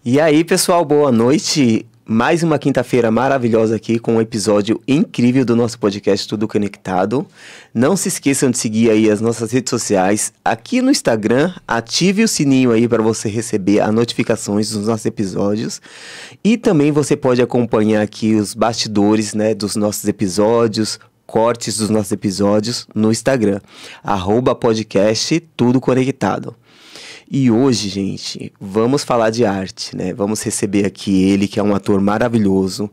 E aí, pessoal, boa noite. Mais uma quinta-feira maravilhosa aqui com um episódio incrível do nosso podcast Tudo Conectado. Não se esqueçam de seguir aí as nossas redes sociais. Aqui no Instagram, ative o sininho aí para você receber as notificações dos nossos episódios. E também você pode acompanhar aqui os bastidores, né, dos nossos episódios, cortes dos nossos episódios no Instagram. @podcast Tudo Conectado. E hoje, gente, vamos falar de arte, né? Vamos receber aqui ele, que é um ator maravilhoso,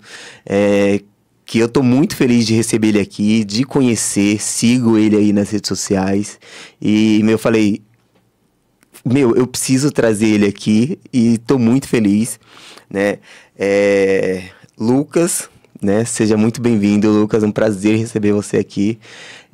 que eu tô muito feliz de receber ele aqui, de conhecer, sigo ele aí nas redes sociais. E eu falei, eu preciso trazer ele aqui e tô muito feliz, né? Lucas, né? Seja muito bem-vindo, Lucas, é um prazer receber você aqui.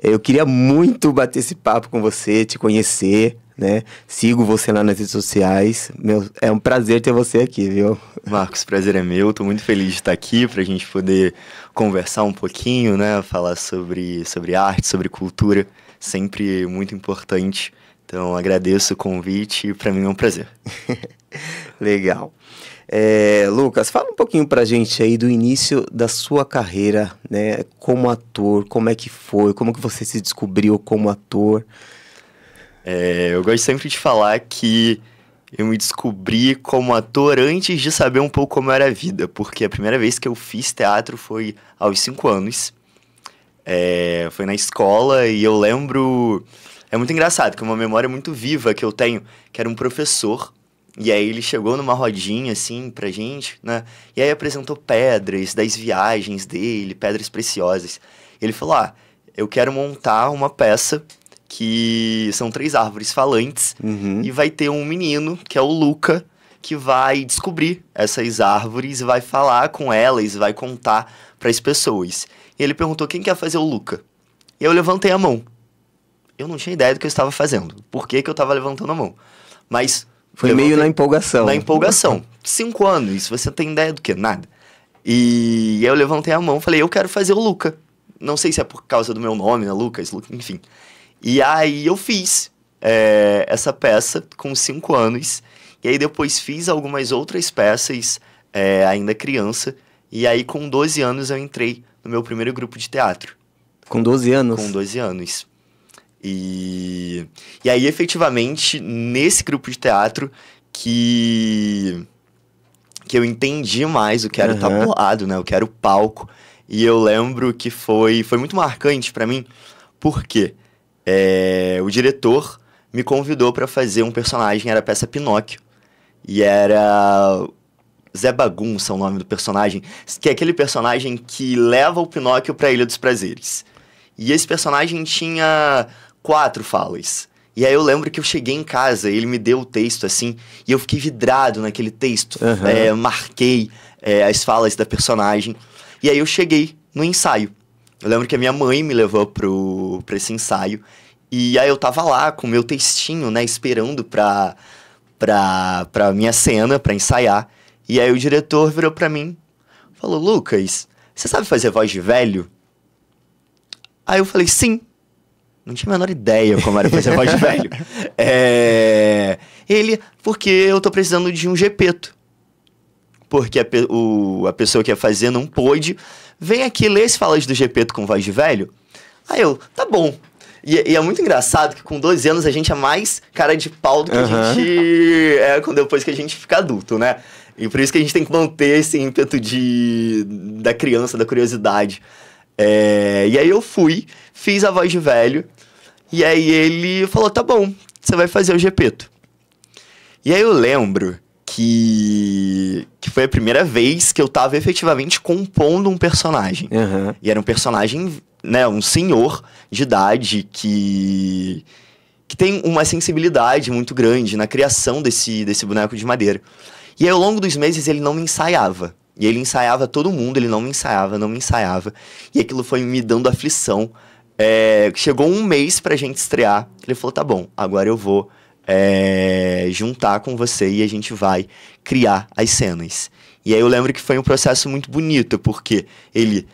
Eu queria muito bater esse papo com você, te conhecer, né? Sigo você lá nas redes sociais. É um prazer ter você aqui, viu? Marcos, prazer é meu. Tô muito feliz de estar aqui pra gente poder conversar um pouquinho, né? Falar sobre arte, sobre cultura, sempre muito importante. Então, agradeço o convite e pra mim é um prazer. Legal. Lucas, fala um pouquinho pra gente aí do início da sua carreira, né? Como ator, como é que foi? Como que você se descobriu como ator? Eu gosto sempre de falar que eu me descobri como ator antes de saber um pouco como era a vida, porque a primeira vez que eu fiz teatro foi aos 5 anos. Foi na escola e eu lembro... É muito engraçado, que é uma memória muito viva que eu tenho, que era um professor, e aí ele chegou numa rodinha, assim, pra gente, né? E aí apresentou pedras das viagens dele, pedras preciosas. Ele falou, eu quero montar uma peça que são 3 árvores falantes, e vai ter um menino, que é o Luca, que vai descobrir essas árvores, vai falar com elas, vai contar para as pessoas. E ele perguntou, quem quer fazer o Luca? E eu levantei a mão. Eu não tinha ideia do que eu estava fazendo, por que eu estava levantando a mão. Mas... Foi meio na empolgação. Na empolgação. 5 anos, você tem ideia do quê? Nada. E eu levantei a mão, falei, eu quero fazer o Luca. Não sei se é por causa do meu nome, né, Lucas, enfim. E aí eu fiz essa peça com 5 anos. E aí depois fiz algumas outras peças, ainda criança. E aí com 12 anos eu entrei no meu primeiro grupo de teatro. Com 12 anos? Com 12 anos. E aí efetivamente nesse grupo de teatro que eu entendi mais o que era o tabuado, né? O que era o palco. E eu lembro que foi muito marcante pra mim. Por quê? O diretor me convidou para fazer um personagem, era a peça Pinóquio. E era Zé Bagunça o nome do personagem, que é aquele personagem que leva o Pinóquio para a Ilha dos Prazeres. E esse personagem tinha 4 falas. E aí eu lembro que eu cheguei em casa, ele me deu o texto assim, e eu fiquei vidrado naquele texto. Marquei as falas da personagem. E aí eu cheguei no ensaio. Eu lembro que a minha mãe me levou pra esse ensaio. E aí eu tava lá com o meu textinho, né? Esperando pra minha cena, pra ensaiar. E aí o diretor virou pra mim. Falou, Lucas, você sabe fazer voz de velho? Aí eu falei, sim. Não tinha a menor ideia como era fazer voz de velho. Ele, porque eu tô precisando de um gepeto. Porque a pessoa que ia fazer não pôde. Vem aqui ler as falas do Gepeto com voz de velho. Aí eu, tá bom. E é muito engraçado que com 12 anos a gente é mais cara de pau do que a gente é depois que a gente fica adulto, né? E por isso que a gente tem que manter esse ímpeto da criança, da curiosidade. E aí eu fiz a voz de velho. E aí ele falou, tá bom, você vai fazer o Gepeto. E aí eu lembro que foi a primeira vez que eu tava efetivamente compondo um personagem. E era um personagem, né, um senhor de idade que tem uma sensibilidade muito grande na criação desse boneco de madeira. E aí, ao longo dos meses, ele não me ensaiava. E ele ensaiava todo mundo, ele não me ensaiava. E aquilo foi me dando aflição. Chegou um mês pra gente estrear. Ele falou, tá bom, agora eu vou juntar com você e a gente vai criar as cenas. E aí eu lembro que foi um processo muito bonito, porque ele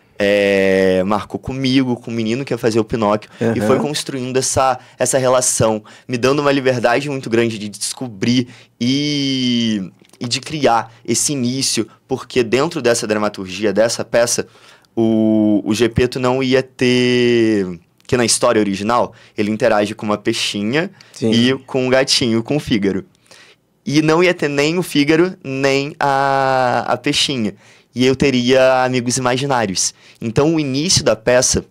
marcou comigo, com o menino que ia fazer o Pinóquio, e foi construindo essa relação, me dando uma liberdade muito grande de descobrir e de criar esse início, porque dentro dessa dramaturgia, dessa peça, o Gepeto não ia ter... Que na história original, ele interage com uma peixinha e com um gatinho, com o Fígaro. E não ia ter nem o Fígaro, nem a peixinha. E eu teria amigos imaginários. Então, o início da peça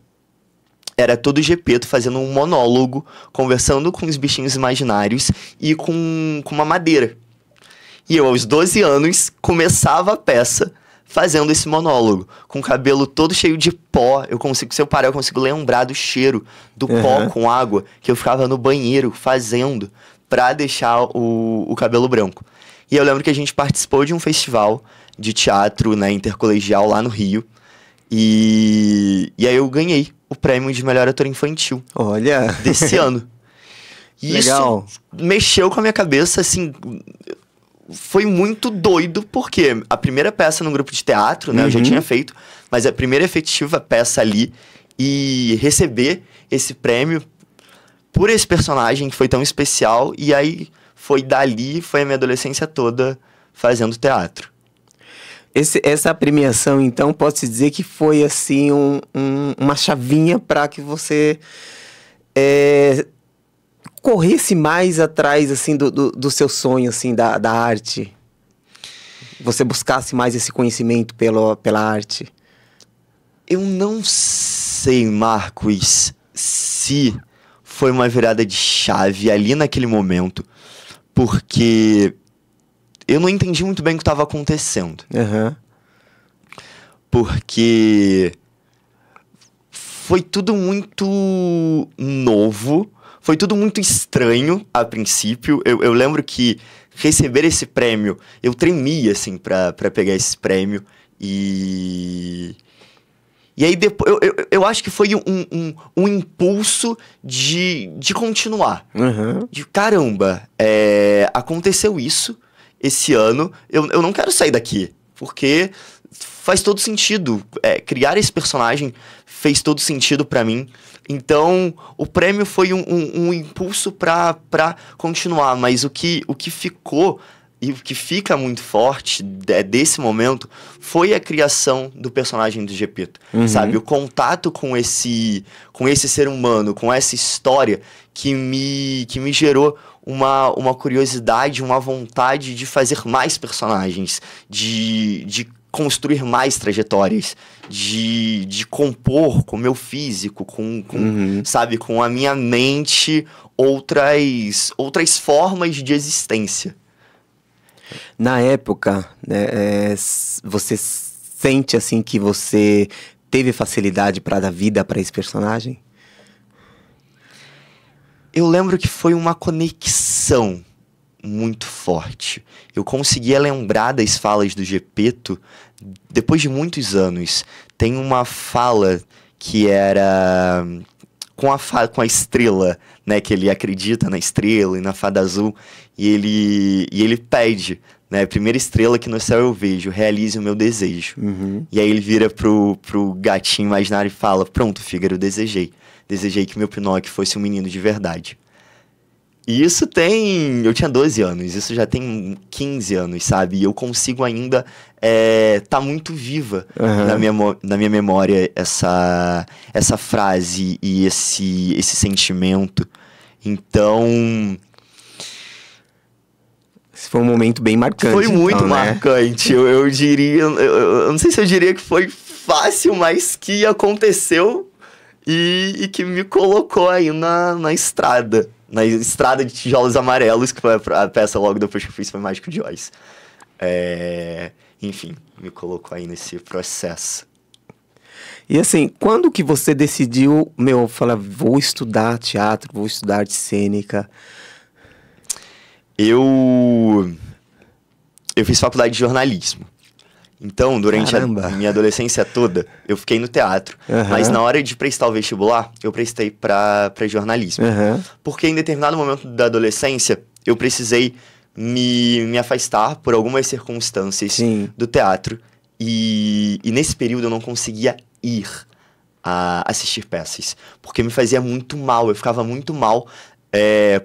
era todo o Gepeto fazendo um monólogo, conversando com os bichinhos imaginários e com uma madeira. E eu, aos 12 anos, começava a peça fazendo esse monólogo, com o cabelo todo cheio de pó. Se eu parar, eu consigo lembrar do cheiro do pó com água, que eu ficava no banheiro fazendo pra deixar o cabelo branco. E eu lembro que a gente participou de um festival de teatro, né, intercolegial lá no Rio. E aí eu ganhei o prêmio de melhor ator infantil. Olha! Desse ano. E legal. Isso mexeu com a minha cabeça, assim... Foi muito doido, porque a primeira peça no grupo de teatro, né, eu já tinha feito, mas a primeira efetiva peça ali, e receber esse prêmio por esse personagem que foi tão especial, e aí foi a minha adolescência toda fazendo teatro. Essa premiação, então, pode-se dizer que foi, assim, uma chavinha para que você corresse mais atrás, assim, do seu sonho, assim, da arte? Você buscasse mais esse conhecimento pela arte? Eu não sei, Marcos, se foi uma virada de chave ali naquele momento, porque eu não entendi muito bem o que estava acontecendo. Porque foi tudo muito novo, foi tudo muito estranho a princípio. Eu lembro que receber esse prêmio, eu tremia, assim, pra pegar esse prêmio. E aí depois, eu acho que foi um impulso de continuar. De caramba, aconteceu isso esse ano, eu não quero sair daqui, porque faz todo sentido. Criar esse personagem fez todo sentido pra mim. Então, o prêmio foi um impulso pra continuar, mas o que ficou e o que fica muito forte desse momento foi a criação do personagem do Gepeto, sabe? O contato com esse ser humano, com essa história que me gerou uma curiosidade, uma vontade de fazer mais personagens, de construir mais trajetórias, de compor com o meu físico, sabe, com a minha mente, outras formas de existência. Na época, né, você sente, assim, que você teve facilidade para dar vida para esse personagem? Eu lembro que foi uma conexão muito forte. Eu conseguia lembrar das falas do Gepeto depois de muitos anos. Tem uma fala que era com a estrela, né, que ele acredita na estrela e na fada azul, e ele pede, né, primeira estrela que no céu eu vejo, realize o meu desejo. E aí ele vira pro gatinho imaginário e fala: pronto, Fígaro, desejei que meu Pinóquio fosse um menino de verdade. E isso eu tinha 12 anos, isso já tem 15 anos, sabe? E eu consigo ainda tá muito viva na minha memória essa frase e esse sentimento. Então... Esse foi um momento bem marcante. Foi muito então, marcante. Eu diria... Eu não sei se eu diria que foi fácil, mas que aconteceu e que me colocou aí na estrada. Na Estrada de Tijolos Amarelos, que foi a peça logo depois que eu fiz, foi Mágico de Oz. Enfim, me colocou aí nesse processo. E assim, quando que você decidiu, falar, vou estudar teatro, vou estudar arte cênica? Eu fiz faculdade de jornalismo. Então, durante a minha adolescência toda, eu fiquei no teatro. Mas na hora de prestar o vestibular, eu prestei pra jornalismo. Porque em determinado momento da adolescência, eu precisei me afastar por algumas circunstâncias do teatro. E nesse período eu não conseguia ir a assistir peças, porque me fazia muito mal, eu ficava muito mal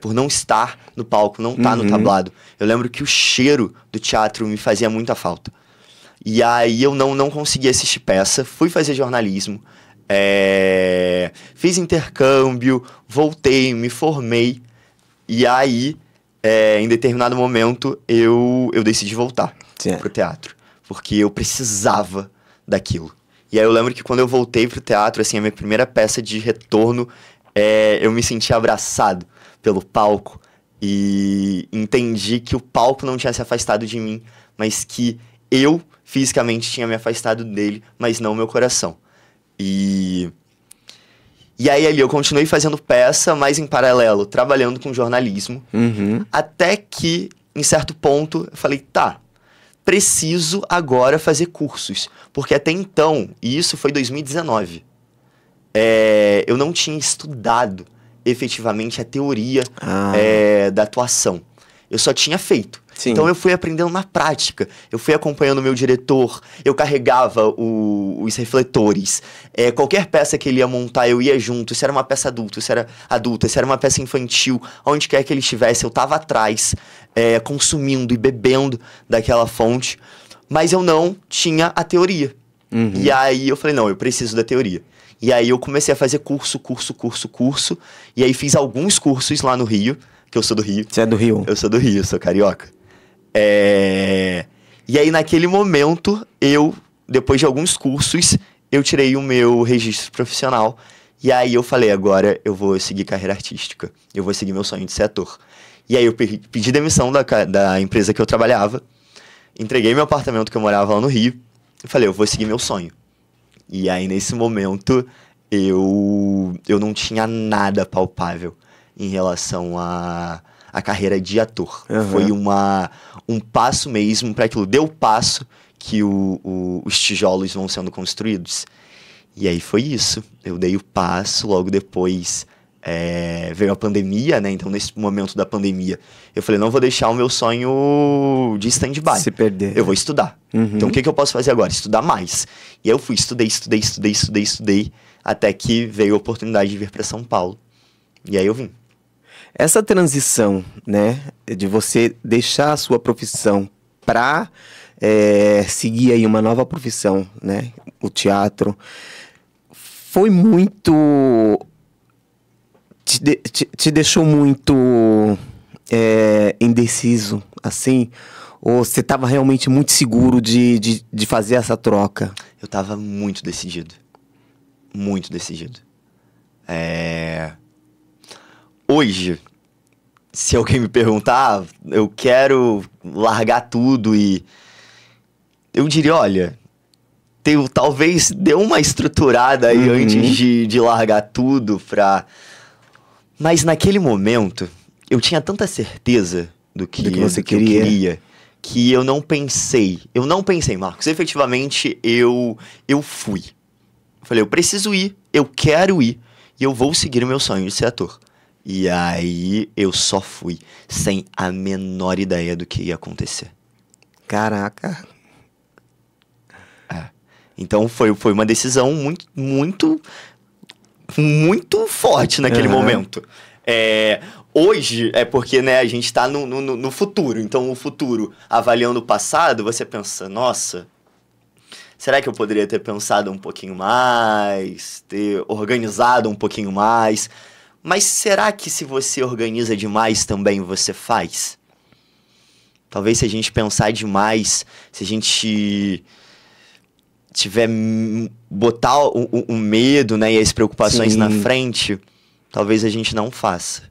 por não estar no palco, não estar no tablado. Eu lembro que o cheiro do teatro me fazia muita falta. E aí eu não conseguia assistir peça, fui fazer jornalismo, fiz intercâmbio, voltei, me formei, e aí, em determinado momento, eu decidi voltar pro teatro, porque eu precisava daquilo. E aí eu lembro que quando eu voltei pro teatro, assim, a minha primeira peça de retorno, eu me senti abraçado pelo palco e entendi que o palco não tinha se afastado de mim, mas que eu fisicamente tinha me afastado dele, mas não meu coração. E aí ali eu continuei fazendo peça, mas em paralelo, trabalhando com jornalismo, até que, em certo ponto, eu falei, tá, preciso agora fazer cursos. Porque até então, e isso foi 2019, eu não tinha estudado efetivamente a teoria da atuação. Eu só tinha feito. Sim. Então eu fui aprendendo na prática. Eu fui acompanhando o meu diretor, eu carregava os refletores. Qualquer peça que ele ia montar, eu ia junto. Se era uma peça adulta, se era uma peça infantil, onde quer que ele estivesse, eu estava atrás, consumindo e bebendo daquela fonte. Mas eu não tinha a teoria. E aí eu falei, não, eu preciso da teoria. E aí eu comecei a fazer curso. E aí fiz alguns cursos lá no Rio, que eu sou do Rio. Você é do Rio? Eu sou do Rio, sou carioca. E aí naquele momento, depois de alguns cursos, eu tirei o meu registro profissional. E aí eu falei, agora eu vou seguir carreira artística. Eu vou seguir meu sonho de ser ator. E aí eu pedi demissão da empresa que eu trabalhava. Entreguei meu apartamento que eu morava lá no Rio. E falei, eu vou seguir meu sonho. E aí nesse momento, eu não tinha nada palpável em relação a carreira de ator. Foi um passo mesmo para aquilo. Deu o passo que os tijolos vão sendo construídos. E aí foi isso. Eu dei o passo, logo depois veio a pandemia, né? Então, nesse momento da pandemia, eu falei, não vou deixar o meu sonho de stand-by. Se perder. Eu vou estudar. Então, o que eu posso fazer agora? Estudar mais. E aí eu fui, estudei, até que veio a oportunidade de vir para São Paulo. E aí eu vim. Essa transição, né, de você deixar a sua profissão para seguir aí uma nova profissão, né, o teatro, foi muito... Te deixou muito indeciso, assim? Ou você estava realmente muito seguro de fazer essa troca? Eu estava muito decidido. Muito decidido. Hoje, se alguém me perguntar, eu quero largar tudo e... Eu diria, olha, talvez dê uma estruturada aí antes de largar tudo pra... Mas naquele momento, eu tinha tanta certeza do que você eu queria, que eu não pensei, Marcos. Efetivamente, eu fui. Falei, eu preciso ir, eu quero ir, e eu vou seguir o meu sonho de ser ator. E aí, eu só fui, sem a menor ideia do que ia acontecer. Caraca. Então, foi uma decisão muito forte naquele momento. Hoje, porque, né, a gente tá no futuro. Então, o futuro, avaliando o passado, você pensa, nossa, será que eu poderia ter pensado um pouquinho mais? Ter organizado um pouquinho mais? Mas será que se você organiza demais também você faz? Talvez se a gente pensar demais, se a gente tiver botar o medo, né, e as preocupações na frente, talvez a gente não faça.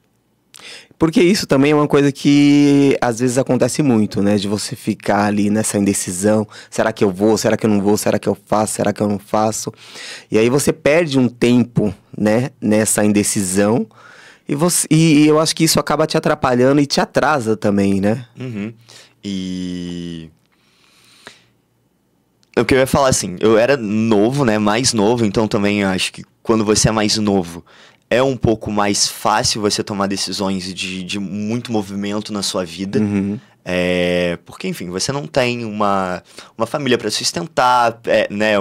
Porque isso também é uma coisa que às vezes acontece muito, né? De você ficar ali nessa indecisão. Será que eu vou? Será que eu não vou? Será que eu faço? Será que eu não faço? E aí você perde um tempo, né? Nessa indecisão. E eu acho que isso acaba te atrapalhando e te atrasa também, né? E... O que eu ia falar assim, eu era novo, né? Mais novo, então também eu acho que quando você é mais novo, é um pouco mais fácil você tomar decisões de muito movimento na sua vida. Porque, enfim, você não tem uma família para sustentar, né,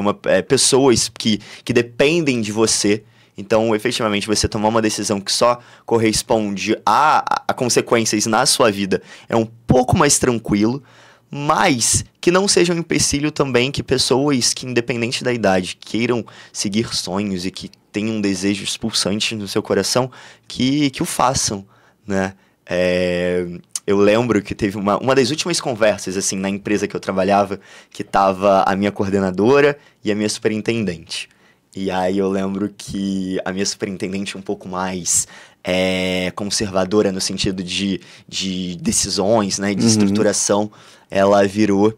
pessoas que dependem de você. Então, efetivamente, você tomar uma decisão que só corresponde a consequências na sua vida é um pouco mais tranquilo, mas que não seja um empecilho também que pessoas que, independente da idade, queiram seguir sonhos e que tenham desejos pulsantes no seu coração, que o façam, né? Eu lembro que teve uma das últimas conversas, assim, na empresa que eu trabalhava, que tava a minha coordenadora e a minha superintendente. E aí eu lembro que a minha superintendente um pouco mais conservadora no sentido de decisões, né, de estruturação, ela virou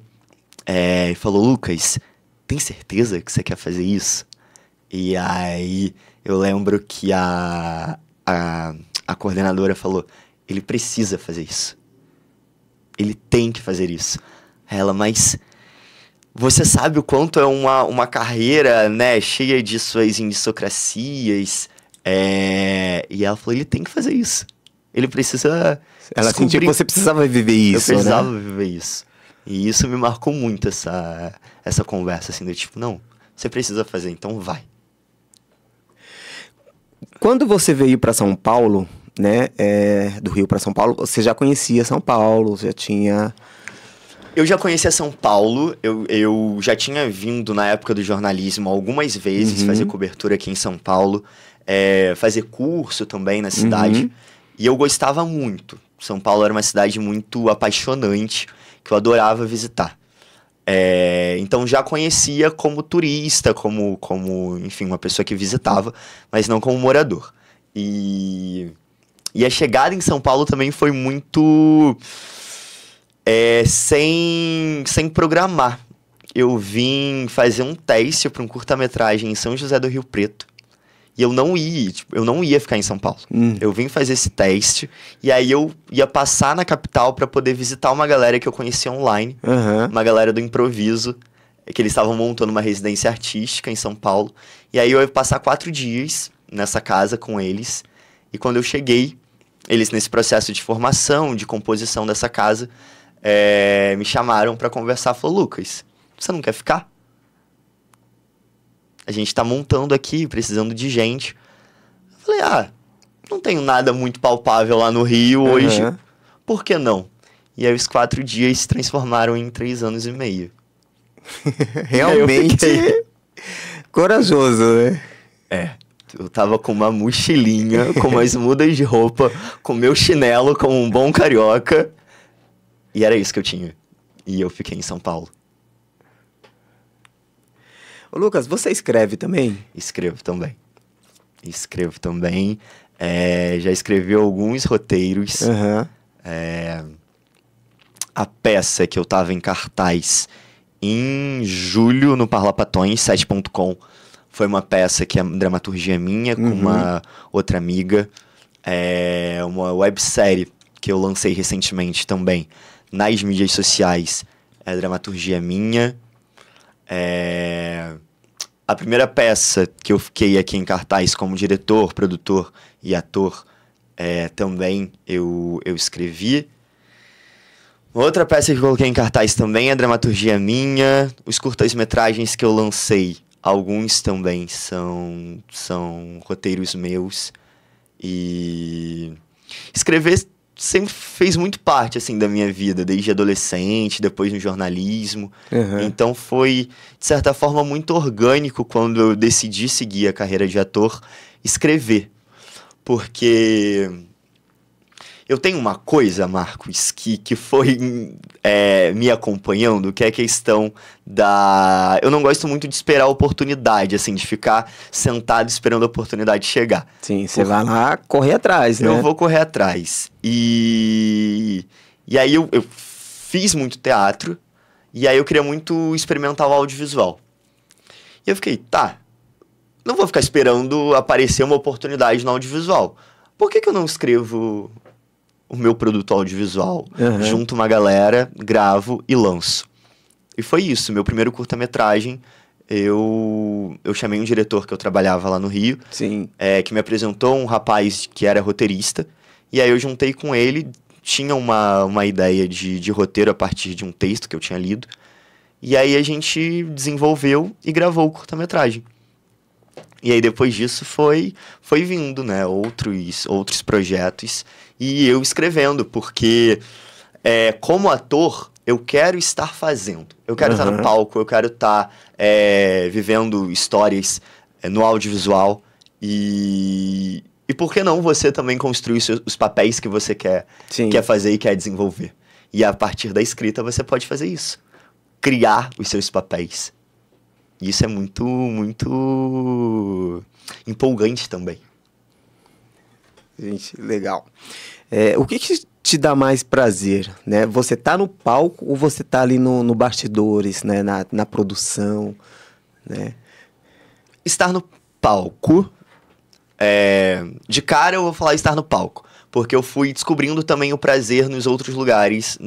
e falou: Lucas, tem certeza que você quer fazer isso? E aí eu lembro que a coordenadora falou: ele precisa fazer isso. Ele tem que fazer isso. Ela, mas você sabe o quanto é uma carreira, né, cheia de suas indissocracias. E ela falou: ele tem que fazer isso. Ele precisa. Ela sentiu que você precisava viver isso, eu precisava viver isso. E isso me marcou muito, essa conversa, assim, do tipo, não, você precisa fazer, então vai. Quando você veio para São Paulo, né, do Rio para São Paulo, você já conhecia São Paulo, já tinha... Eu já conhecia São Paulo, eu já tinha vindo na época do jornalismo algumas vezes fazer cobertura aqui em São Paulo, fazer curso também na cidade, e eu gostava muito. São Paulo era uma cidade muito apaixonante, que eu adorava visitar. Então já conhecia como turista, como enfim, uma pessoa que visitava, mas não como morador. E a chegada em São Paulo também foi muito sem programar. Eu vim fazer um teste para um curta-metragem em São José do Rio Preto. E eu não ia ficar em São Paulo. Eu vim fazer esse teste, e aí eu ia passar na capital para poder visitar uma galera que eu conhecia online, uma galera do improviso, que eles estavam montando uma residência artística em São Paulo. E aí eu ia passar 4 dias nessa casa com eles, e quando eu cheguei, eles nesse processo de formação, de composição dessa casa, me chamaram para conversar. Falou: Lucas, você não quer ficar? A gente tá montando aqui, precisando de gente. Eu falei: não tenho nada muito palpável lá no Rio hoje. Por que não? E aí os 4 dias se transformaram em 3 anos e meio. Realmente corajoso, né? Eu tava com uma mochilinha, com umas mudas de roupa, com meu chinelo, como um bom carioca. E era isso que eu tinha. E eu fiquei em São Paulo. Ô, Lucas, você escreve também? Escrevo também. Já escrevi alguns roteiros. A peça que eu tava em cartaz em julho no Parlapatões, 7.com, foi uma peça que é dramaturgia minha com uma outra amiga. Uma websérie que eu lancei recentemente também nas mídias sociais, é dramaturgia minha. A primeira peça que eu fiquei aqui em cartaz como diretor, produtor e ator, também eu escrevi. Outra peça que eu coloquei em cartaz também é dramaturgia minha. Os curtas-metragens que eu lancei, alguns também são roteiros meus. E escrever sempre fez muito parte, assim, da minha vida, desde adolescente, depois no jornalismo. Então foi, de certa forma, muito orgânico quando eu decidi seguir a carreira de ator, escrever. Porque eu tenho uma coisa, Marcos, que foi me acompanhando, que é a questão da... Eu não gosto muito de esperar a oportunidade, assim, de ficar sentado esperando a oportunidade chegar. Sim, você vai lá correr atrás, né? Eu vou correr atrás. E aí eu fiz muito teatro, e aí eu queria muito experimentar o audiovisual. E eu fiquei, não vou ficar esperando aparecer uma oportunidade no audiovisual. Por que eu não escrevo o meu produto audiovisual, junto uma galera, gravo e lanço? E foi isso, meu primeiro curta-metragem, eu eu chamei um diretor que eu trabalhava lá no Rio, Sim. Que me apresentou um rapaz que era roteirista, e aí eu juntei com ele, tinha uma ideia de roteiro a partir de um texto que eu tinha lido, e aí a gente desenvolveu e gravou o curta-metragem. E aí depois disso foi vindo, né, outros projetos, e eu escrevendo, porque como ator eu quero estar fazendo, eu quero estar no palco, eu quero estar vivendo histórias no audiovisual, e por que não você também construir os papéis que você quer fazer e quer desenvolver. E a partir da escrita você pode fazer isso, criar os seus papéis. E isso é muito, muito empolgante também. Gente, legal. O que te dá mais prazer, né? Você tá no palco ou você tá ali no bastidores, né? Na produção, né? Estar no palco, de cara eu vou falar estar no palco, porque eu fui descobrindo também o prazer nos outros lugares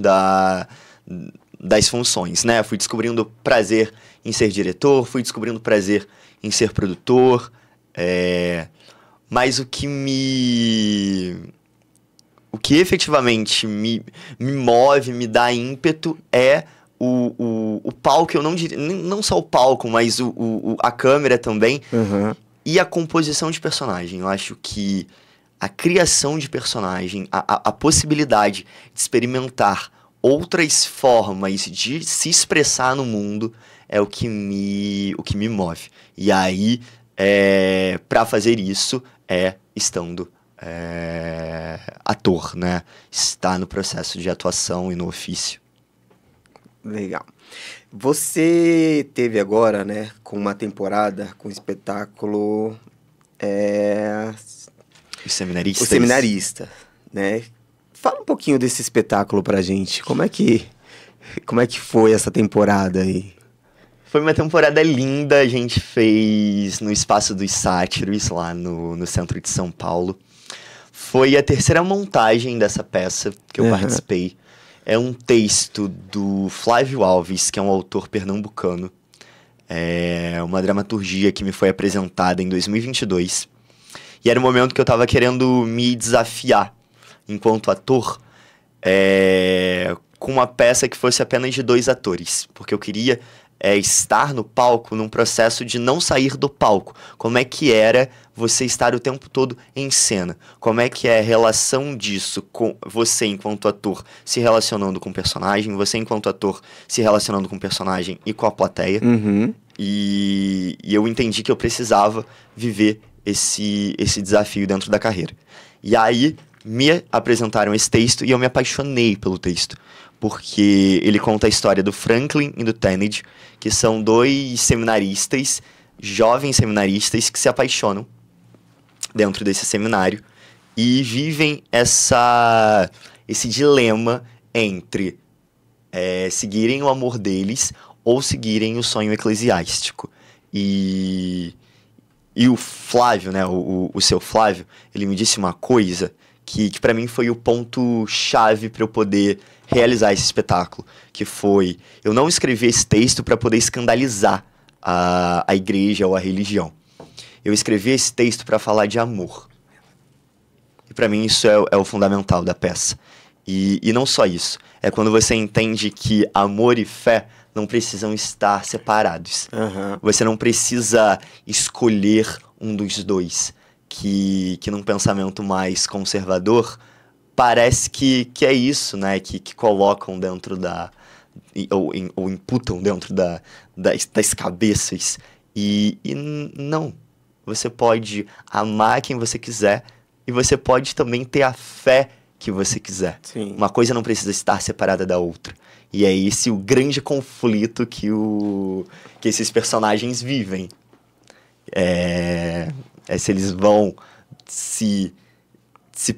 das funções, né? Fui descobrindo prazer em ser diretor, fui descobrindo prazer em ser produtor, mas o que efetivamente me move, me dá ímpeto é o palco. Eu não diria, não só o palco, mas a câmera também, e a composição de personagem. Eu acho que a criação de personagem, a possibilidade de experimentar outras formas de se expressar no mundo é o que me move. E aí, para fazer isso, estando ator, né? Está no processo de atuação e no ofício. Legal. Você teve agora, né, com uma temporada, com o espetáculo... Os Seminaristas. O Seminarista, né? Fala um pouquinho desse espetáculo pra gente. Como é que foi essa temporada aí? Foi uma temporada linda, a gente fez no Espaço dos Sátiros, lá no centro de São Paulo. Foi a terceira montagem dessa peça que eu participei. É um texto do Flávio Alves, que é um autor pernambucano. É uma dramaturgia que me foi apresentada em 2022. E era um momento que eu estava querendo me desafiar enquanto ator, com uma peça que fosse apenas de 2 atores. Porque eu queria estar no palco num processo de não sair do palco. Como é que era você estar o tempo todo em cena? Como é que é a relação disso com você enquanto ator se relacionando com o personagem, você enquanto ator se relacionando com o personagem e com a plateia. E eu entendi que eu precisava viver esse desafio dentro da carreira. E aí me apresentaram esse texto e eu me apaixonei pelo texto, porque ele conta a história do Franklin e do Tanage, que são 2 seminaristas, jovens seminaristas, que se apaixonam dentro desse seminário e vivem esse dilema entre seguirem o amor deles ou seguirem o sonho eclesiástico. E o Flávio, né, o seu Flávio, ele me disse uma coisa que para mim foi o ponto-chave para eu poder realizar esse espetáculo, que foi: eu não escrevi esse texto para poder escandalizar a igreja ou a religião. Eu escrevi esse texto para falar de amor. E para mim isso é o fundamental da peça. E não só isso, é quando você entende que amor e fé não precisam estar separados. Você não precisa escolher um dos dois, que num pensamento mais conservador parece que é isso, né? Que colocam dentro ou imputam dentro das cabeças. E não. Você pode amar quem você quiser e você pode também ter a fé que você quiser. Sim. Uma coisa não precisa estar separada da outra. E é esse o grande conflito que esses personagens vivem. Se eles vão se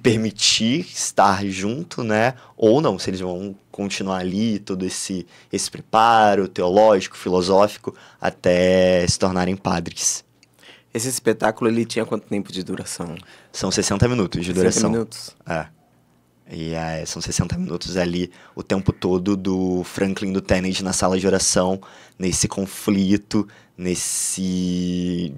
permitir estar junto, né? Ou não, se eles vão continuar ali, todo esse preparo teológico, filosófico, até se tornarem padres. Esse espetáculo, ele tinha quanto tempo de duração? São 60 minutos de duração. 60 minutos? E são 60 minutos ali, o tempo todo, do Franklin e do Tanage na sala de oração, nesse conflito, nesse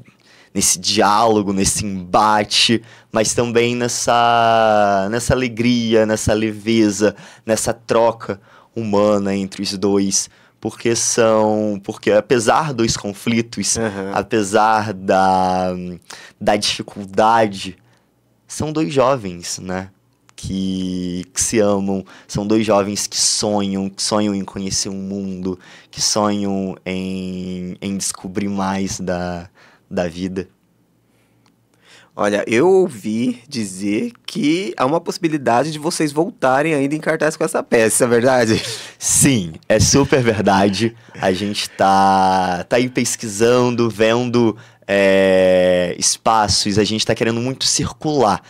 diálogo, nesse embate, mas também nessa alegria, nessa leveza, nessa troca humana entre os dois. Porque apesar dos conflitos, apesar da dificuldade, são dois jovens, né? Que se amam, são dois jovens que sonham em conhecer um mundo, que sonham em descobrir mais da vida. Olha, eu ouvi dizer que há uma possibilidade de vocês voltarem ainda em cartaz com essa peça, é verdade? Sim, é super verdade. A gente tá aí pesquisando, vendo espaços, a gente tá querendo muito circular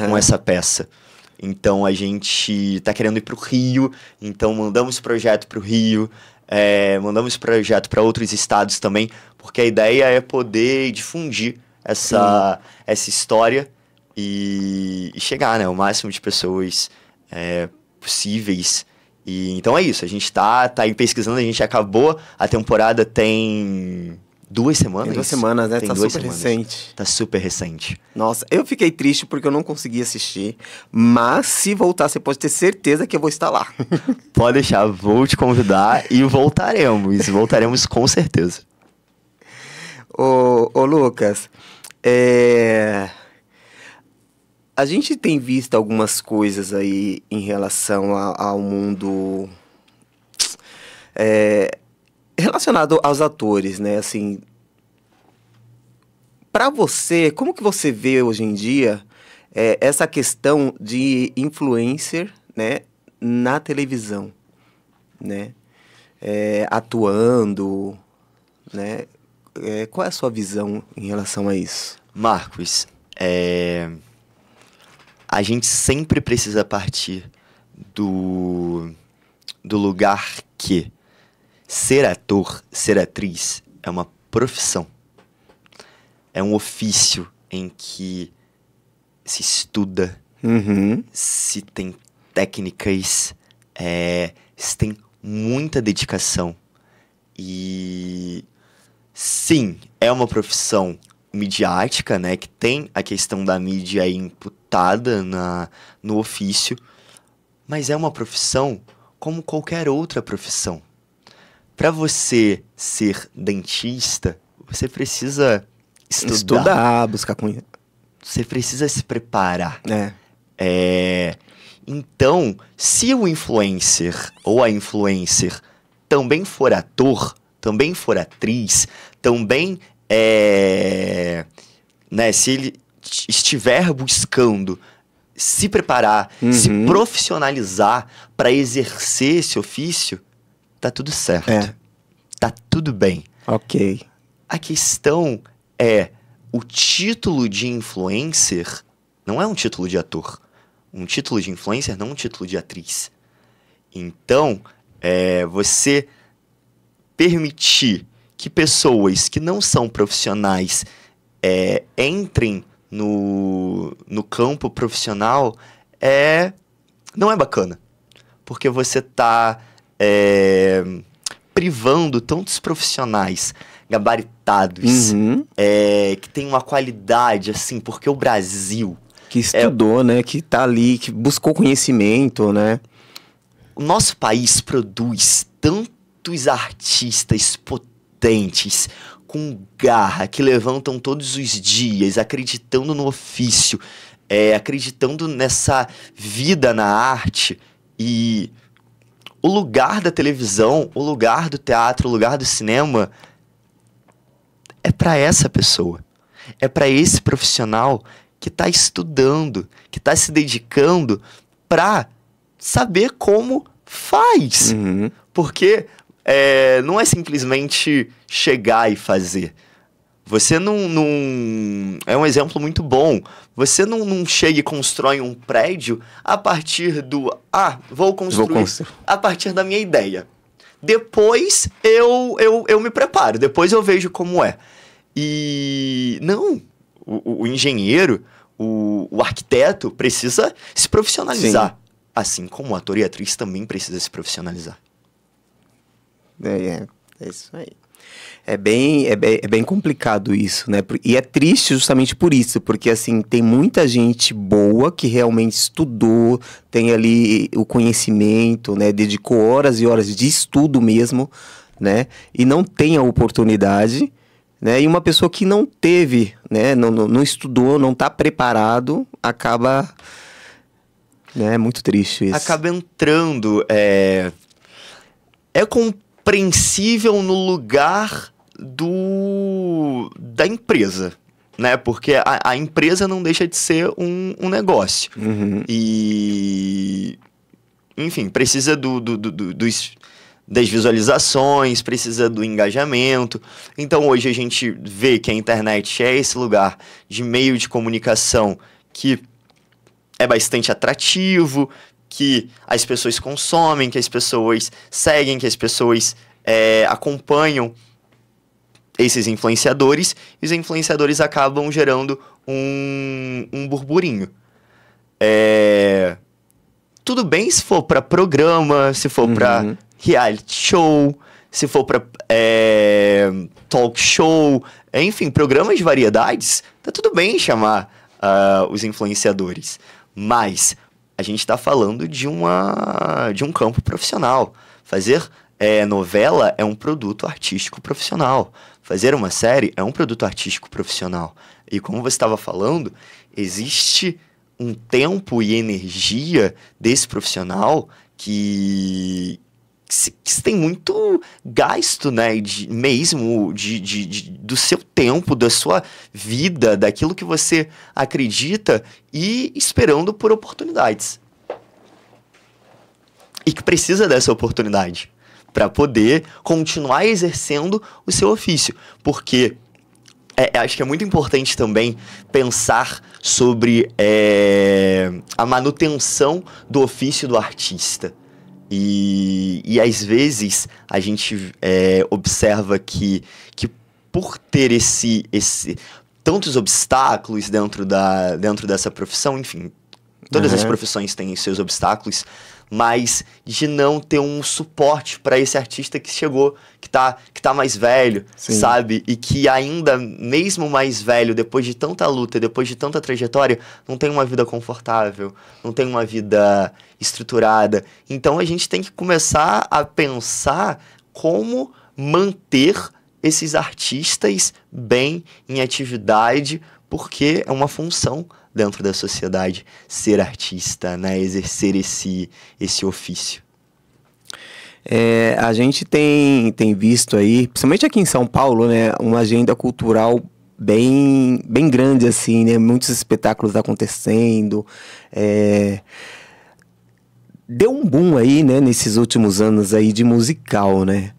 com essa peça. Então a gente tá querendo ir pro Rio, então mandamos projeto pro Rio, mandamos projeto para outros estados também, porque a ideia é poder difundir essa história e chegar, né, ao máximo de pessoas possíveis. E então é isso, a gente tá aí pesquisando, a gente acabou, a temporada tem 2 semanas. Tem 2 semanas, né? Tem tá 2 super semanas. recente. Tá super recente. Nossa, eu fiquei triste porque eu não consegui assistir, mas se voltar, você pode ter certeza que eu vou estar lá. Pode deixar, vou te convidar e voltaremos com certeza. Ô Lucas, a gente tem visto algumas coisas aí em relação ao mundo relacionado aos atores, né? Assim, para você, como que você vê hoje em dia essa questão de influencer, né, na televisão, né? Atuando, né? Qual é a sua visão em relação a isso? Marcos, a gente sempre precisa partir do lugar que ser ator, ser atriz é uma profissão. É um ofício em que se estuda, se tem técnicas, se tem muita dedicação. E sim, é uma profissão midiática, né, que tem a questão da mídia aí imputada no ofício, mas é uma profissão como qualquer outra profissão. Para você ser dentista, você precisa estudar, buscar conhecimento. Você precisa se preparar. Então, se o influencer ou a influencer também for ator, também for atriz, também né, se ele estiver buscando se preparar, se profissionalizar para exercer esse ofício, tá tudo certo. Tá tudo bem. Ok. A questão é, o título de influencer não é um título de ator. Um título de influencer não é um título de atriz. Então, você permitir que pessoas que não são profissionais entrem no campo profissional não é bacana. Porque você está privando tantos profissionais gabaritados, que tem uma qualidade, assim, porque o Brasil... Que estudou, né? Que tá ali, que buscou conhecimento, né? O nosso país produz tantos artistas potentes, com garra, que levantam todos os dias, acreditando no ofício, acreditando nessa vida na arte. E o lugar da televisão, o lugar do teatro, o lugar do cinema é para essa pessoa. É para esse profissional que está estudando, que está se dedicando para saber como faz. Porque não é simplesmente chegar e fazer. Você não... É um exemplo muito bom. Você não chega e constrói um prédio a partir do... vou construir a partir da minha ideia. Depois eu me preparo, depois eu vejo como é. E não... O engenheiro, o arquiteto precisa se profissionalizar. Sim. Assim como o ator e a atriz também precisa se profissionalizar. É isso aí. É bem complicado isso, né? E é triste justamente por isso, porque assim, tem muita gente boa que realmente estudou, tem ali o conhecimento, né? Dedicou horas e horas de estudo mesmo, né? E não tem a oportunidade, né? E uma pessoa que não teve, né? Não estudou, não está preparado, acaba... Né? É muito triste isso. Acaba entrando... É compreensível no lugar da empresa, né? Porque a empresa não deixa de ser um negócio. Uhum. E... Enfim, precisa das visualizações, precisa do engajamento. Então, hoje a gente vê que a internet é esse lugar de meio de comunicação que é bastante atrativo, que as pessoas consomem, que as pessoas seguem, que as pessoas acompanham esses influenciadores, e os influenciadores acabam gerando um burburinho. Tudo bem se for para programa, se for para reality show, se for para talk show, enfim, programas de variedades, tá tudo bem chamar os influenciadores. Mas a gente está falando de um campo profissional. Fazer novela é um produto artístico profissional. Fazer uma série é um produto artístico profissional. E como você estava falando, existe um tempo e energia desse profissional que se tem muito gasto, né, do seu tempo, da sua vida, daquilo que você acredita e esperando por oportunidades. E que precisa dessa oportunidade para poder continuar exercendo o seu ofício. Porque acho que é muito importante também pensar sobre a manutenção do ofício do artista. E às vezes a gente observa que por ter tantos obstáculos dentro dessa profissão, enfim, todas as profissões têm seus obstáculos, mas de não ter um suporte para esse artista que chegou, que tá mais velho, Sim. sabe? E que ainda, mesmo mais velho, depois de tanta luta, depois de tanta trajetória, não tem uma vida confortável, não tem uma vida estruturada. Então a gente tem que começar a pensar como manter esses artistas bem em atividade, porque é uma função dentro da sociedade ser artista, né? Exercer esse ofício. A gente tem visto aí, principalmente aqui em São Paulo, né, uma agenda cultural bem grande, assim, né? Muitos espetáculos acontecendo. Deu um boom aí, né, nesses últimos anos aí de musical, né?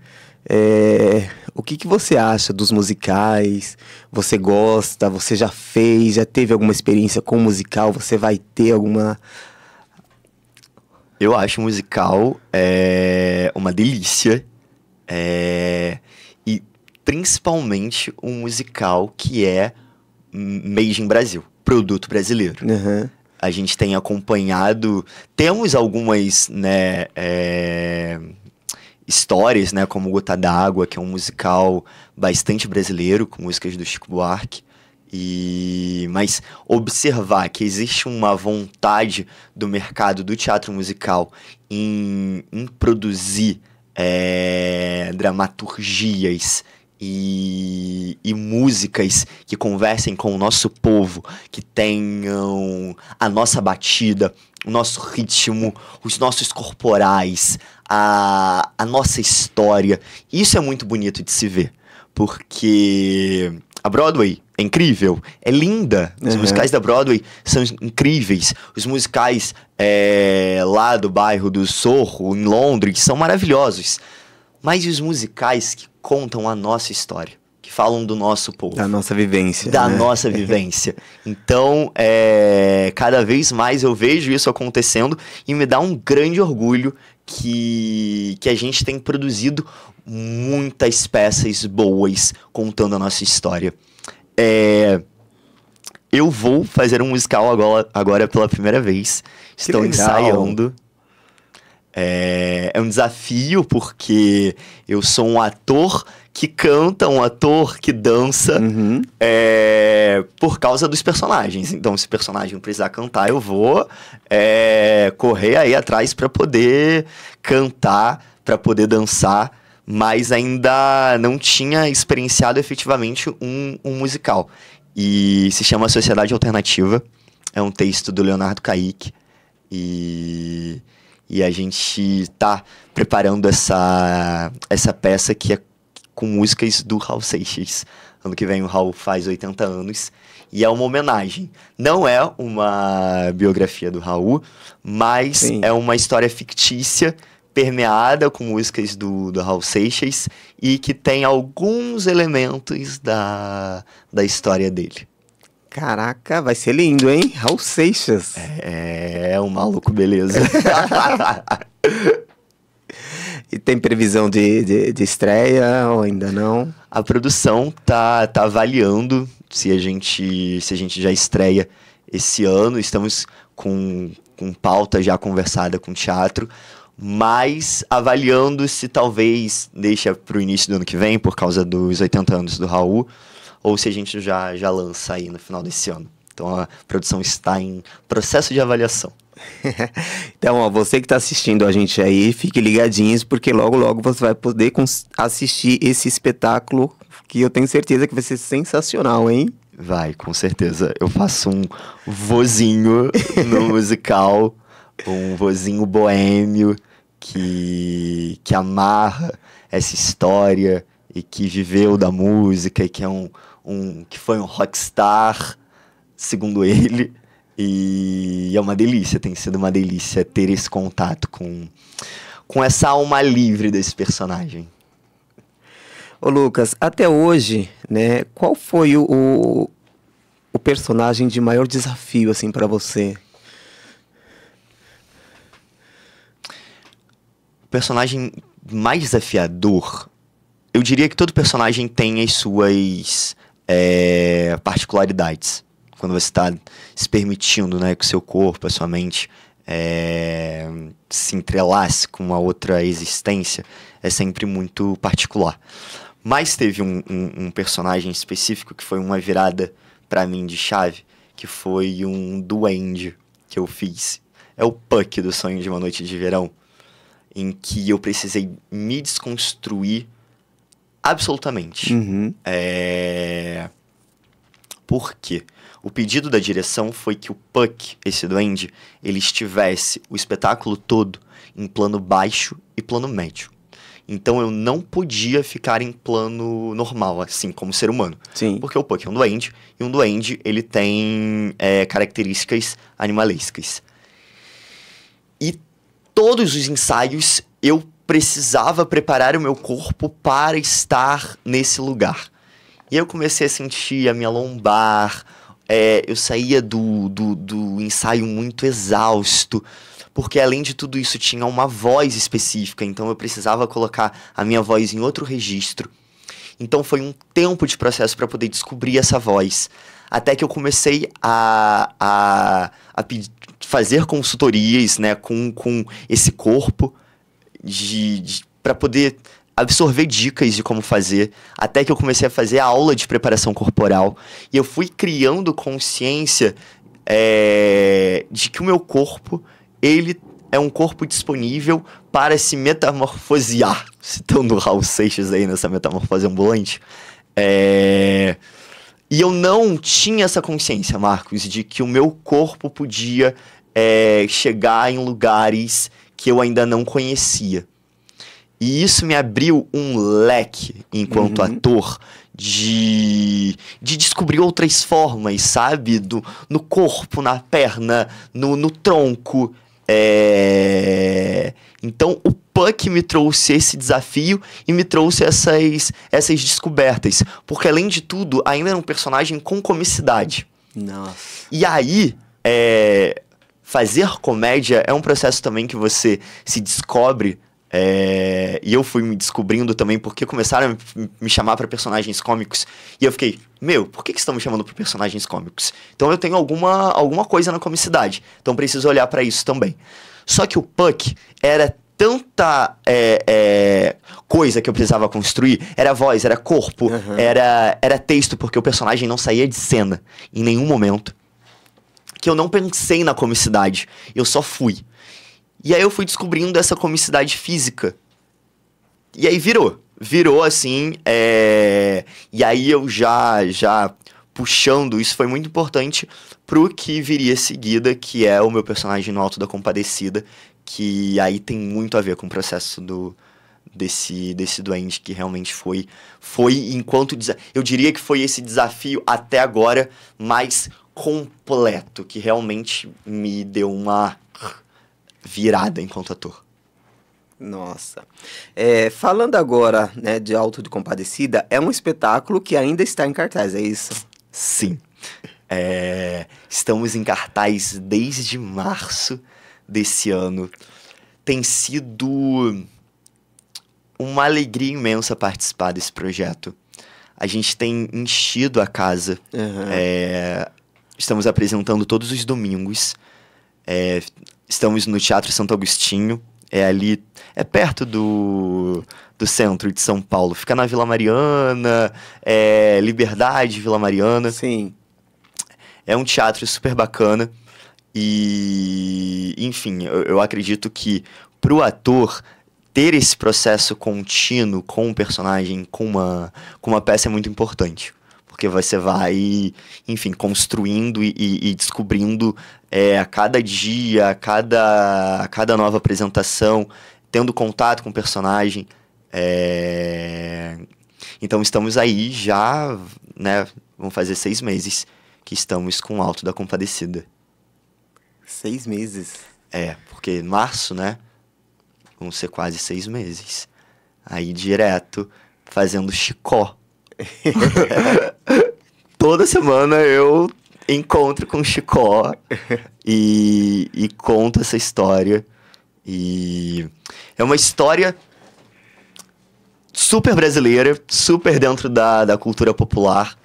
O que você acha dos musicais? Você gosta? Você já fez? Já teve alguma experiência com musical? Você vai ter alguma... Eu acho musical uma delícia. E principalmente um musical que é made in Brasil, produto brasileiro. Uhum. A gente tem acompanhado... Temos algumas, né, histórias, né, como Gota d'Água, que é um musical bastante brasileiro, com músicas do Chico Buarque. Mas observar que existe uma vontade do mercado do teatro musical em produzir dramaturgias e músicas que conversem com o nosso povo, que tenham a nossa batida, o nosso ritmo, os nossos corporais, a nossa história. Isso é muito bonito de se ver, porque a Broadway é incrível, é linda. Os musicais da Broadway são incríveis. Os musicais lá do bairro do Sorro, em Londres, são maravilhosos. Mas e os musicais que contam a nossa história, que falam do nosso povo? Da nossa vivência. Da né? nossa vivência. Então, cada vez mais eu vejo isso acontecendo e me dá um grande orgulho que a gente tem produzido muitas peças boas contando a nossa história. Eu vou fazer um musical agora pela primeira vez. Estou ensaiando. É um desafio porque eu sou um ator que canta, um ator que dança por causa dos personagens. Então, se o personagem precisar cantar, eu vou correr aí atrás para poder cantar, para poder dançar, mas ainda não tinha experienciado efetivamente um musical. E se chama Sociedade Alternativa, é um texto do Leonardo Caíque, e a gente tá preparando essa peça que é com músicas do Raul Seixas. Ano que vem o Raul faz 80 anos, e é uma homenagem. Não é uma biografia do Raul, mas Sim. é uma história fictícia, permeada com músicas do Raul Seixas, e que tem alguns elementos da história dele. Caraca, vai ser lindo, hein? Raul Seixas. É um maluco, beleza. E tem previsão de estreia ou ainda não? A produção tá avaliando se a gente já estreia esse ano. Estamos com pauta já conversada com o teatro, mas avaliando se talvez deixa para o início do ano que vem, por causa dos 80 anos do Raul, ou se a gente já lança aí no final desse ano. Então a produção está em processo de avaliação. Então, ó, você que está assistindo a gente aí, fique ligadinhos, porque logo, logo você vai poder assistir esse espetáculo, que eu tenho certeza que vai ser sensacional, hein? Vai, com certeza. Eu faço um vozinho no musical, um vozinho boêmio, que amarra essa história e que viveu da música e que que foi um rockstar, segundo ele. E é uma delícia, tem sido uma delícia ter esse contato com essa alma livre desse personagem. Ô Lucas, até hoje, né, qual foi o personagem de maior desafio, assim, para você? O personagem mais desafiador, eu diria que todo personagem tem as suas particularidades. Quando você está se permitindo, né, que o seu corpo, a sua mente se entrelace com uma outra existência, é sempre muito particular. Mas teve um personagem específico que foi uma virada para mim de chave, que foi um duende que eu fiz. É o Puck do Sonho de uma Noite de Verão, em que eu precisei me desconstruir absolutamente. Por quê? O pedido da direção foi que o Puck, esse duende, ele estivesse o espetáculo todo em plano baixo e plano médio. Então eu não podia ficar em plano normal, assim, como ser humano. Sim. Porque o Puck é um duende, e um duende, ele tem características animalescas. E todos os ensaios, eu precisava preparar o meu corpo para estar nesse lugar. E eu comecei a sentir a minha lombar, eu saía do ensaio muito exausto, porque além de tudo isso tinha uma voz específica, então eu precisava colocar a minha voz em outro registro. Então foi um tempo de processo para poder descobrir essa voz, até que eu comecei a fazer consultorias, né, com esse corpo, para poder absorver dicas de como fazer, até que eu comecei a fazer a aula de preparação corporal, e eu fui criando consciência de que o meu corpo, ele é um corpo disponível para se metamorfosear, citando o Raul Seixas aí nessa metamorfose ambulante. E eu não tinha essa consciência, Marcos, de que o meu corpo podia chegar em lugares que eu ainda não conhecia. E isso me abriu um leque, enquanto ator, de descobrir outras formas, sabe? No corpo, na perna, no tronco. Então, o Puck me trouxe esse desafio e me trouxe essas descobertas. Porque, além de tudo, ainda era um personagem com comicidade. Nossa. E aí, fazer comédia é um processo também que você se descobre. E eu fui me descobrindo também porque começaram a me chamar para personagens cômicos. E eu fiquei, por que estão me chamando para personagens cômicos? Então eu tenho alguma coisa na comicidade. Então preciso olhar para isso também. Só que o Puck era tanta coisa que eu precisava construir. Era voz, era corpo, era texto, porque o personagem não saía de cena em nenhum momento. Que eu não pensei na comicidade, eu só fui. E aí eu fui descobrindo essa comicidade física. E aí virou assim, e aí eu já puxando, isso foi muito importante pro que viria seguida, que é o meu personagem no Alto da Compadecida, que aí tem muito a ver com o processo desse duende, que realmente foi enquanto... Eu diria que foi esse desafio até agora mais completo, que realmente me deu uma virada enquanto ator. Nossa. Falando agora, né, de Alto de Compadecida, é um espetáculo que ainda está em cartaz, é isso? Sim. Estamos em cartaz desde março desse ano. Tem sido uma alegria imensa participar desse projeto. A gente tem enchido a casa. Estamos apresentando todos os domingos. Estamos no Teatro Santo Agostinho. Ali, perto do centro de São Paulo. Fica na Vila Mariana, Liberdade, Vila Mariana. Sim. É um teatro super bacana. E, enfim, eu acredito que pro ator ter esse processo contínuo com um personagem, com uma peça é muito importante. Porque você vai, enfim, construindo e descobrindo a cada dia, a cada nova apresentação, tendo contato com o personagem. Então estamos aí já, né? Vamos fazer 6 meses que estamos com o Alto da Compadecida. 6 meses? Porque março, né? Vão ser quase 6 meses. Aí direto, fazendo Chicó. Toda semana eu encontro com Chicó e conto essa história. E é uma história super brasileira, super dentro da cultura popular.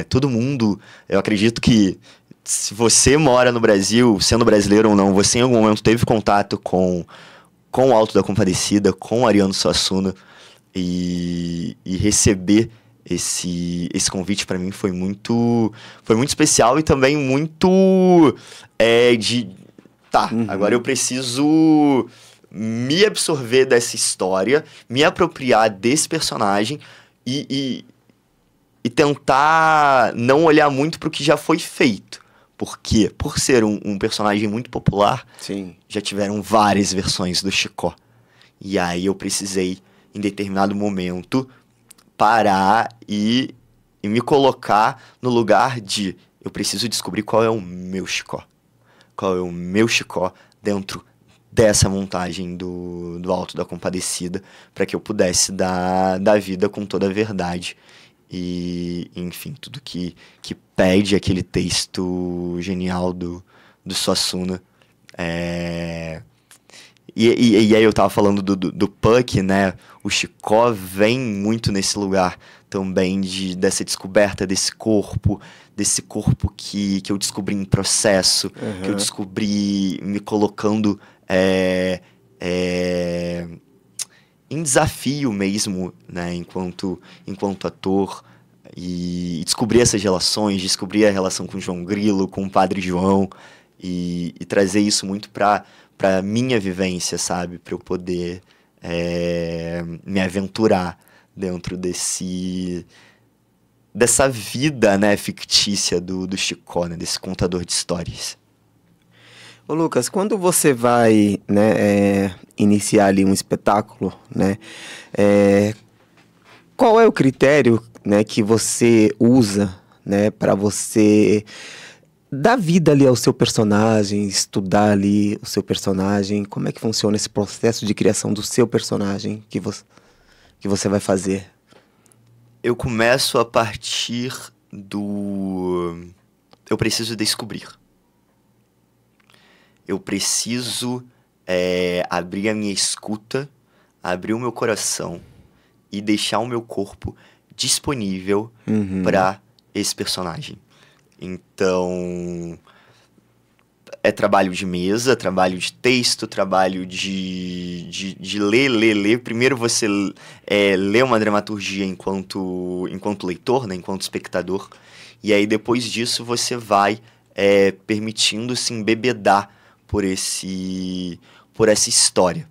Todo mundo, eu acredito que se você mora no Brasil, sendo brasileiro ou não, você em algum momento teve contato com o Alto da Compadecida, com Ariano Suassuna. E receber esse convite para mim foi muito especial e também muito agora eu preciso me absorver dessa história, me apropriar desse personagem e tentar não olhar muito pro que já foi feito. Porque, por ser um personagem muito popular, sim, já tiveram várias versões do Chicó. E aí eu precisei, em determinado momento, parar e me colocar no lugar de... Eu preciso descobrir qual é o meu Chicó. Qual é o meu Chicó dentro dessa montagem do Alto da Compadecida, para que eu pudesse dar vida com toda a verdade. E, enfim, tudo que pede aquele texto genial do Suassuna. E aí eu tava falando do Puck, né? O Chicó vem muito nesse lugar também dessa descoberta desse corpo que eu descobri em processo, que eu descobri me colocando em desafio mesmo, né? Enquanto ator. E descobrir essas relações, descobrir a relação com o João Grilo, com o Padre João, e trazer isso muito pra minha vivência, sabe? Pra eu poder me aventurar dentro dessa vida, né, fictícia do Chicó, né, desse contador de histórias. Ô Lucas, quando você vai, né, iniciar ali um espetáculo, né, qual é o critério, né, que você usa, né, para você dar vida ali ao seu personagem, estudar ali o seu personagem? Como é que funciona esse processo de criação do seu personagem que você vai fazer? Eu começo a partir eu preciso descobrir. Eu preciso abrir a minha escuta, abrir o meu coração e deixar o meu corpo disponível para esse personagem. Então, é trabalho de mesa, trabalho de texto, trabalho de ler. Primeiro você lê uma dramaturgia enquanto leitor, né, enquanto espectador, e aí depois disso você vai permitindo-se embebedar por essa história.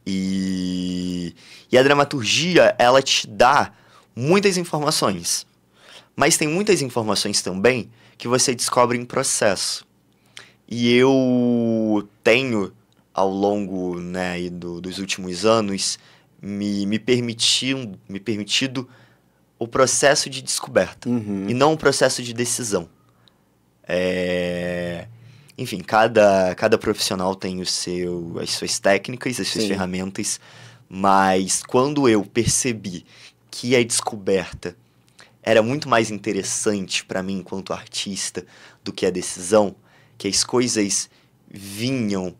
E a dramaturgia, ela te dá muitas informações, mas tem muitas informações também que você descobre em processo. E eu tenho, ao longo, né, dos últimos anos, me permitido o processo de descoberta, e não o processo de decisão. Enfim, cada profissional tem as suas técnicas, as suas ferramentas, mas quando eu percebi que a descoberta era muito mais interessante para mim enquanto artista do que a decisão, que as coisas vinham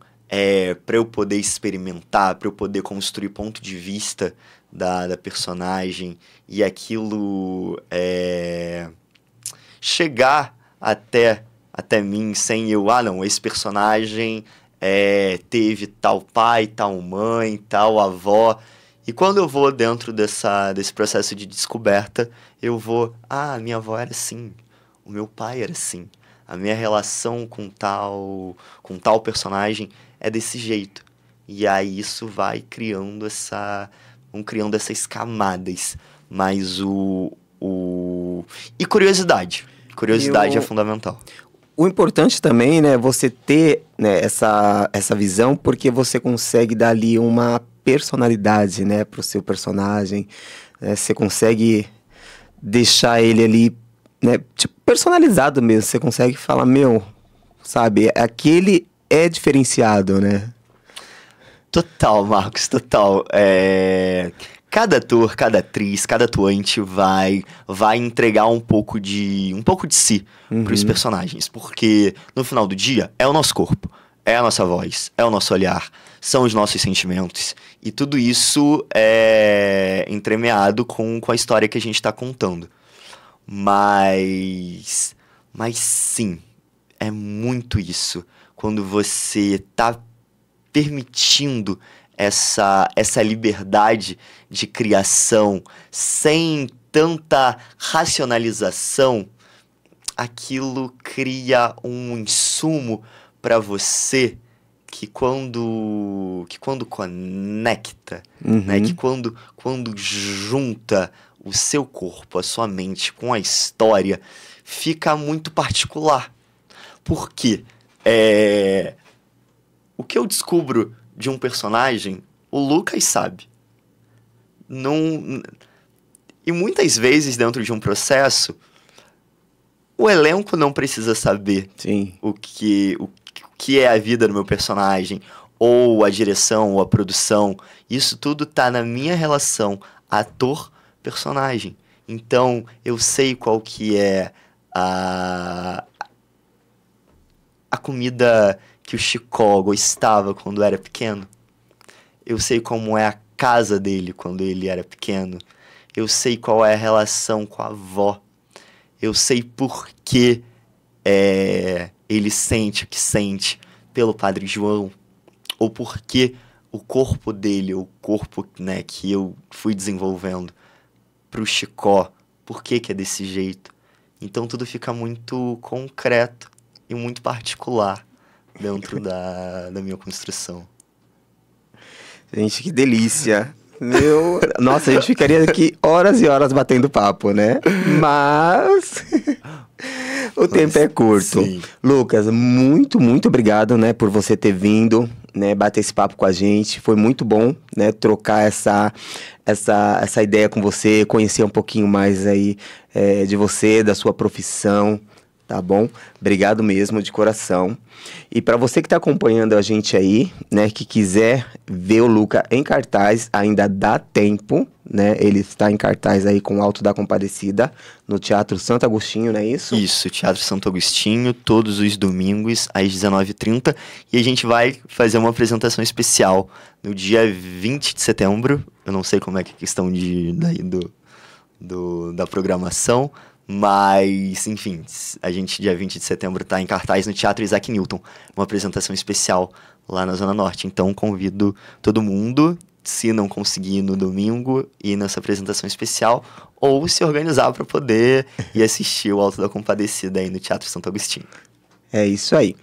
para eu poder experimentar, para eu poder construir ponto de vista da personagem, e aquilo chegar até mim sem eu, não, esse personagem teve tal pai, tal mãe, tal avó. E quando eu vou dentro desse processo de descoberta, eu vou, minha avó era assim, o meu pai era assim, a minha relação com tal personagem é desse jeito. E aí isso vai criando essas camadas. Mas e curiosidade. Curiosidade é fundamental. O importante também, né, você ter, né, essa visão, porque você consegue dar ali uma personalidade, né, pro seu personagem, né, você consegue deixar ele ali, né, tipo, personalizado mesmo, você consegue falar, sabe, aquele é diferenciado, né? Total, Marcos, total. Cada ator, cada atriz, cada atuante vai entregar um pouco de si para os personagens. Porque, no final do dia, é o nosso corpo, é a nossa voz, é o nosso olhar, são os nossos sentimentos. E tudo isso é entremeado com a história que a gente está contando. Mas sim, é muito isso. Quando você está permitindo essa liberdade de criação sem tanta racionalização, aquilo cria um insumo para você que quando conecta, né, que quando junta o seu corpo, a sua mente com a história, fica muito particular. Por quê? O que eu descubro de um personagem, o Lucas sabe. E muitas vezes, dentro de um processo, o elenco não precisa saber o que é a vida do meu personagem, ou a direção, ou a produção. Isso tudo tá na minha relação ator-personagem. Então, eu sei qual que é a comida que o Chicó gostava quando era pequeno. Eu sei como é a casa dele quando ele era pequeno. Eu sei qual é a relação com a avó. Eu sei por que ele sente o que sente pelo Padre João. Ou por que o corpo dele, o corpo, né, que eu fui desenvolvendo pro Chicó, por que é desse jeito. Então tudo fica muito concreto e muito particular dentro da minha construção. Gente, que delícia. Nossa, a gente ficaria aqui horas e horas batendo papo, né? Mas o tempo é curto. Sim. Lucas, muito, muito obrigado, né, por você ter vindo, né, bater esse papo com a gente. Foi muito bom, né, trocar essa ideia com você, conhecer um pouquinho mais aí de você, da sua profissão. Tá bom? Obrigado mesmo, de coração. E para você que está acompanhando a gente aí, né, que quiser ver o Luca em cartaz, ainda dá tempo, né? Ele está em cartaz aí com o Alto da Compadecida, no Teatro Santo Agostinho, não é isso? Isso, Teatro Santo Agostinho, todos os domingos, às 19h30. E a gente vai fazer uma apresentação especial no dia 20 de setembro. Eu não sei como é que é a questão da programação, Mas, enfim, a gente, dia 20 de setembro, tá em cartaz no Teatro Isaac Newton, uma apresentação especial lá na Zona Norte. Então, convido todo mundo, se não conseguir no domingo, ir nessa apresentação especial, ou se organizar para poder ir assistir o Alto da Compadecida aí no Teatro Santo Agostinho. É isso aí.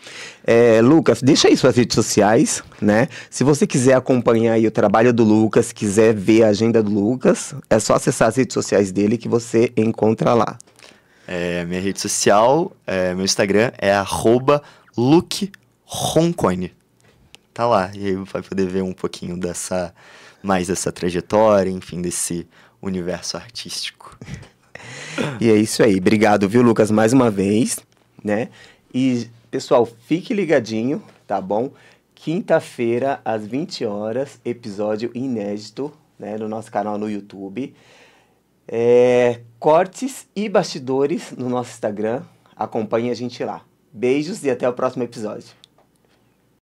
Lucas, deixa aí suas redes sociais, né? Se você quiser acompanhar aí o trabalho do Lucas, quiser ver a agenda do Lucas, é só acessar as redes sociais dele que você encontra lá. Minha rede social, meu Instagram é @lukeroncone. Tá lá, e aí vai poder ver um pouquinho dessa trajetória, enfim, desse universo artístico. E é isso aí. Obrigado, viu, Lucas, mais uma vez, né? E, pessoal, fique ligadinho, tá bom? Quinta-feira, às 20 horas, episódio inédito, né, no nosso canal no YouTube. Cortes e bastidores no nosso Instagram. Acompanhe a gente lá. Beijos e até o próximo episódio.